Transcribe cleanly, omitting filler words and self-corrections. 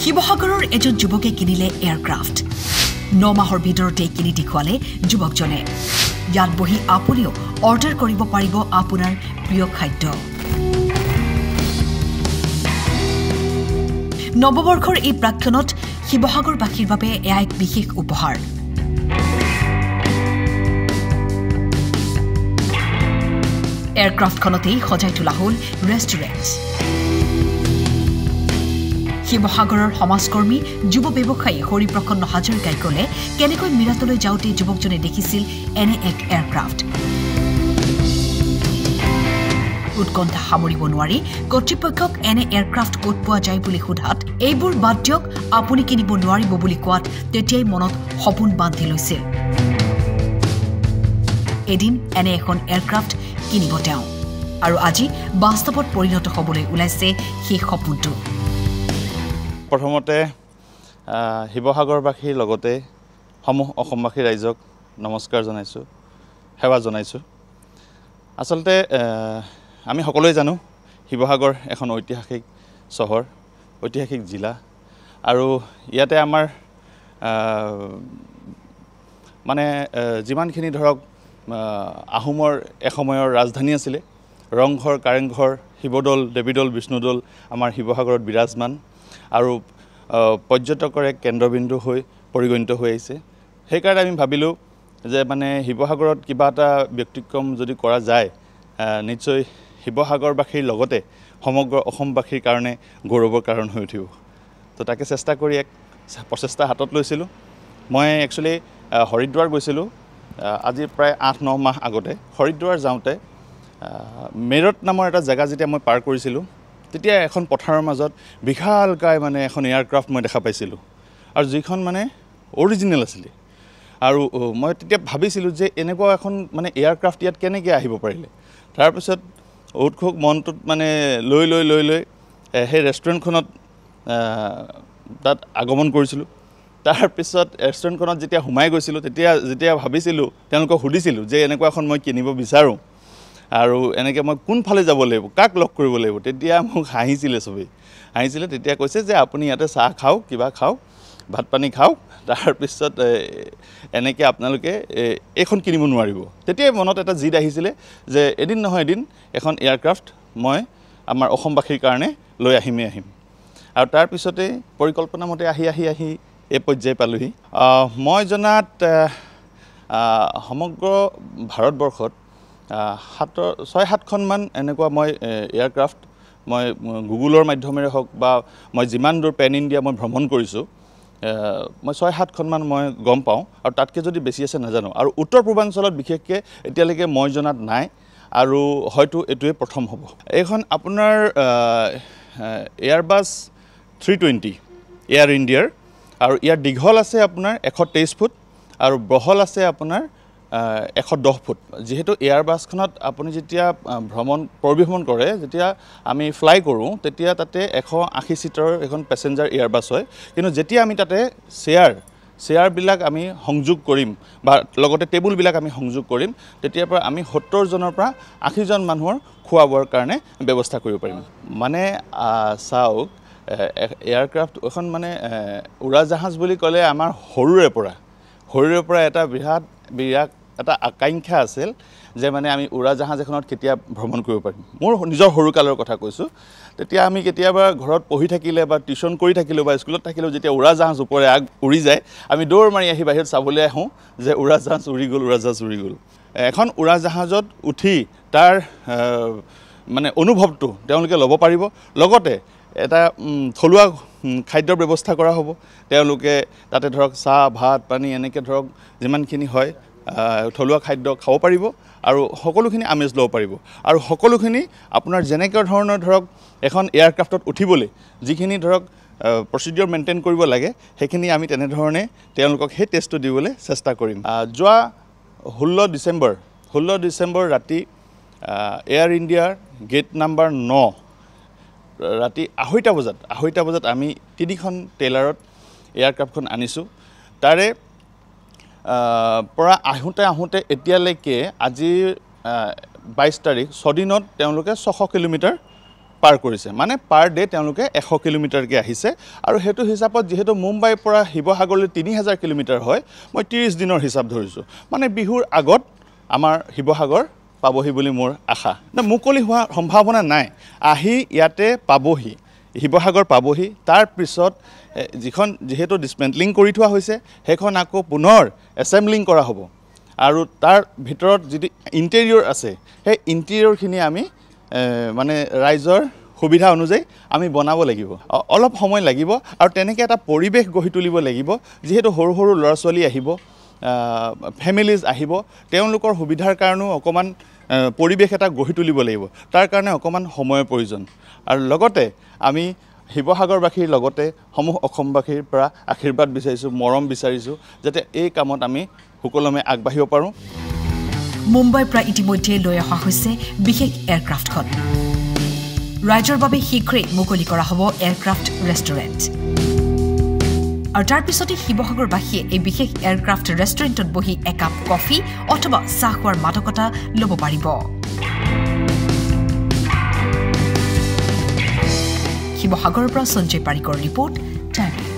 শিৱসাগৰৰ এজন যুৱকে কিনিলে এয়াৰক্ৰাফ্ট 9 মাহৰ ভিতৰতে কিনি দেখুৱালে যুৱকজনে ইয়াত বহি আপুনিও অৰ্ডাৰ কৰিব পাৰিব আপোনাৰ প্ৰিয় খাদ্য নৱবৰ্ষৰ এই প্ৰাক্ষণত শিৱসাগৰবাসীৰ বাবে এয়া এক বিশেষ উপহাৰ এয়াৰক্ৰাফ্টখনতেই সজাই তোলা হ'ল ৰেষ্টুৰেণ্ট শিৱসাগৰৰ সমাজকৰ্মী যুৱ ব্যৱসায়ী হৰিপ্ৰসন্ন হাজৰিকাই ক'লে কেনেকৈ মিৰাটলৈ যাওঁতে যুৱকজনে দেখিছিল এনে এক এয়াৰক্ৰাফ্ট উৎকণ্ঠা সামৰিব নোৱাৰি কৰ্তৃপক্ষক এনে এয়াৰক্ৰাফ্ট ক'ত পোৱা যায় বুলি সোধাত এইবোৰ বাদ দিয়ক আপুনি কিনিব নোৱাৰিব বুলি কোৱাত তেতিয়াই মনত সপোন বান্ধি লৈছিল এদিন এনে এখন এয়াৰক্ৰাফ্ট কিনিব তেওঁ আৰু আজি বাস্তৱত পৰিণত হ'বলৈ ওলাইছে সেই সপোনটো প্ৰথমতে শিৱসাগৰবাসীৰ লগতে সমূহ অসমবাসী ৰাইজক নমস্কাৰ জনাইছোঁ সেৱা জনাইছোঁ আচলতে আমি সকলোৱে জানো শিৱসাগৰ এখন ঐতিহাসিক চহৰ ঐতিহাসিক জিলা আৰু ইয়াতে আমাৰ মানে যিমানখিনি ধৰক আহোমৰ এসময়ৰ ৰাজধানী আছিলে ৰংঘৰ কাৰেংঘৰ শিৱদৌল দেৱীদৌল বিষ্ণুদৌল আমাৰ শিৱসাগৰত বিৰাজমান আৰু পৰ্যটকৰ এক কেন্দ্ৰবিন্দু হৈ পৰিগণিত হৈ আহিছে সেইকাৰণে আমি ভাবিলোঁ যে মানে শিৱসাগৰত কিবা এটা ব্যক্তিক্ৰম যদি কৰা যায় নিশ্চয় শিৱসাগৰবাসীৰ লগতে সমগ্ৰ অসমবাসীৰ কাৰণে গৌৰৱৰ কাৰণ হৈ উঠিব তো তাকে চেষ্টা কৰি এক প্ৰচেষ্টা হাতত লৈছিলোঁ মই একচুৱেলি হৰিদ্বাৰ গৈছিলোঁ আজি প্ৰায় 8-9 মাহ আগতে হৰিদ্বাৰ যাওঁতে মেৰঠ নামৰ এটা জেগা যেতিয়া মই পাৰ কৰিছিলোঁ তেতিয়া এখন পথাৰৰ মাজত বিশালকায় মানে এখন এয়াৰক্ৰাফ্ট মই দেখা পাইছিলোঁ আৰু যিখন মানে অৰিজিনেল আছিলে আৰু মই তেতিয়া ভাবিছিলোঁ যে এনেকুৱা এখন মানে এয়াৰক্ৰাফ্ট ইয়াত কেনেকৈ আহিব পাৰিলে তাৰপিছত উৎসুক মনটোত মানে লৈ সেই ৰেষ্টুৰেণ্টখনত তাত আগমন কৰিছিলোঁ তাৰপিছত ৰেষ্টুৰেণ্টখনত যেতিয়া সোমাই গৈছিলোঁ যেতিয়া ভাবিছিলোঁ তেওঁলোকক সুধিছিলোঁ যে এনেকুৱা এখন মই কিনিব বিচাৰোঁ আৰু এনেকৈ মই কোনফালে যাব লাগিব কাক লগ কৰিব লাগিব তেতিয়া মোক হাঁহিছিলে চবেই হাঁহিছিলে তেতিয়া কৈছে যে আপুনি ইয়াতে চাহ খাওক কিবা খাওক ভাত পানী খাওক তাৰপিছত এনেকৈ আপোনালোকে এইখন কিনিব নোৱাৰিব তেতিয়াই মনত এটা জিদ আহিছিলে যে এদিন নহয় এদিন এখন এয়াৰক্ৰাফ্ট মই আমাৰ অসমবাসীৰ কাৰণে লৈ আহিম আৰু তাৰপিছতে পৰিকল্পনা মতে আহি এই পৰ্যায় পালোহি মই জনাত সমগ্ৰ ভাৰতবৰ্ষত 6-7খনমান এনেকুৱা মই এয়াৰক্ৰাফ্ট মই গুগলৰ মাধ্যমেৰে হওক বা মই যিমান দূৰ পেন ইণ্ডিয়া মই ভ্ৰমণ কৰিছোঁ মই 6-7খনমান মই গম পাওঁ আৰু তাতকৈ যদি বেছি আছে নাজানো আৰু উত্তৰ পূৰ্বাঞ্চলত বিশেষকৈ এতিয়ালৈকে মই জনাত নাই আৰু হয়তো এইটোৱে প্ৰথম হ'ব এইখন আপোনাৰ এয়াৰবাছ 320 এয়াৰ ইণ্ডিয়াৰ আৰু ইয়াৰ দীঘল আছে আপোনাৰ 123 ফুট আৰু বহল আছে আপোনাৰ 110 ফুট যেহেতু এয়াৰবাছখনত আপুনি যেতিয়া পৰিভ্ৰমণ কৰে যেতিয়া আমি ফ্লাই কৰোঁ তেতিয়া তাতে 180 সিটৰ এখন পেছেঞ্জাৰ এয়াৰবাছ হয় কিন্তু যেতিয়া আমি তাতে চেয়াৰবিলাক আমি সংযোগ কৰিম বা লগতে টেবুলবিলাক আমি সংযোগ কৰিম তেতিয়াৰ পৰা আমি 70 জনৰ পৰা 80 জন মানুহৰ খোৱা বোৱাৰ কাৰণে ব্যৱস্থা কৰিব পাৰিম মানে চাওক এয়াৰক্ৰাফ্ট এখন মানে উৰাজাহাজ বুলি ক'লে আমাৰ সৰুৰে পৰা এটা বিৰাট এটা আকাংক্ষা আছিল যে মানে আমি উৰাজাহাজ এখনত কেতিয়া ভ্ৰমণ কৰিব পাৰিম মোৰ নিজৰ সৰুকালৰ কথা কৈছোঁ তেতিয়া আমি কেতিয়াবা ঘৰত পঢ়ি থাকিলে বা টিউশ্যন কৰি থাকিলেও বা স্কুলত থাকিলেও যেতিয়া উৰাজাহাজ ওপৰে উৰি যায় আমি দৌৰ মাৰি আহি বাহিৰত চাবলৈ আহোঁ যে উৰাজাহাজ উৰি গ'ল এখন উৰাজাহাজত উঠি তাৰ মানে অনুভৱটো তেওঁলোকে ল'ব পাৰিব লগতে এটা থলুৱা খাদ্যৰ ব্যৱস্থা কৰা হ'ব তেওঁলোকে তাতে ধৰক চাহ ভাত পানী এনেকৈ ধৰক যিমানখিনি হয় থলুৱা খাদ্য খাব পাৰিব আৰু সকলোখিনি আমেজ ল'ব পাৰিব আৰু সকলোখিনি আপোনাৰ যেনেকুৱা ধৰণৰ ধৰক এখন এয়াৰক্ৰাফ্টত উঠিবলৈ যিখিনি ধৰক প্ৰচিডিউৰ মেইনটেইন কৰিব লাগে সেইখিনি আমি তেনেধৰণে তেওঁলোকক সেই টেষ্টটো দিবলৈ চেষ্টা কৰিম যোৱা 16 ডিচেম্বৰ ৰাতি এয়াৰ ইণ্ডিয়াৰ গেট নাম্বাৰ 9 ৰাতি 2:30 বজাত আমি 3খন টেইলাৰত এয়াৰক্ৰাফ্টখন আনিছোঁ তাৰে পৰা আহোঁতে এতিয়ালৈকে আজি 22 তাৰিখ 6 দিনত তেওঁলোকে 600 কিলোমিটাৰ পাৰ কৰিছে মানে পাৰ ডে তেওঁলোকে 100 কিলোমিটাৰকৈ আহিছে আৰু সেইটো হিচাপত যিহেতু মুম্বাইৰ পৰা শিৱসাগৰলৈ 3000 কিলোমিটাৰ হয় মই 30 দিনৰ হিচাপ ধৰিছোঁ মানে বিহুৰ আগত আমাৰ শিৱসাগৰ পাবহি বুলি মোৰ আশা মুকলি হোৱা সম্ভাৱনা নাই আহি ইয়াতে পাবহি শিৱসাগৰ পাবহি তাৰ পিছত যিহেতু ডিসমেন্টলিং কৰি থোৱা হৈছে সেইখন আকৌ পুনৰ এছেম্বলিং কৰা হ'ব আৰু তাৰ ভিতৰত যদি ইণ্টেৰিয়ৰ আছে সেই ইণ্টেৰিয়ৰখিনি আমি মানে ৰাইজৰ সুবিধা অনুযায়ী আমি বনাব লাগিব অলপ সময় লাগিব আৰু তেনেকৈ এটা পৰিৱেশ গঢ়ি তুলিব লাগিব যিহেতু সৰু সৰু ল'ৰা ছোৱালী আহিব ফেমিলিজ আহিব তেওঁলোকৰ সুবিধাৰ কাৰণেও অকমান পৰিৱেশ এটা গঢ়ি তুলিব লাগিব তাৰ কাৰণে অকমান সময়ৰ প্ৰয়োজন আৰু লগতে আমি শিৱসাগৰবাসীৰ লগতে সমূহ অসমবাসীৰ পৰা আশীৰ্বাদ বিচাৰিছোঁ মৰম বিচাৰিছোঁ যাতে এই কামত আমি সুকলমে আগবাঢ়িব পাৰোঁ মুম্বাইৰ পৰা ইতিমধ্যে লৈ অহা হৈছে বিশেষ এয়াৰক্ৰাফ্টখন ৰাইজৰ বাবে শীঘ্ৰেই মুকলি কৰা হ'ব এয়াৰক্ৰাফ্ট ৰেষ্টুৰেণ্ট আৰু তাৰ পিছতে শিৱসাগৰবাসীয়ে এই বিশেষ এয়াৰক্ৰাফ্ট ৰেষ্টুৰেণ্টত বহি একাপ কফি অথবা চাহ খোৱাৰ মাদকতা ল'ব পাৰিব শিৱসাগৰৰ পৰা সঞ্জয় পাৰিকৰ ৰিপৰ্ট টাইম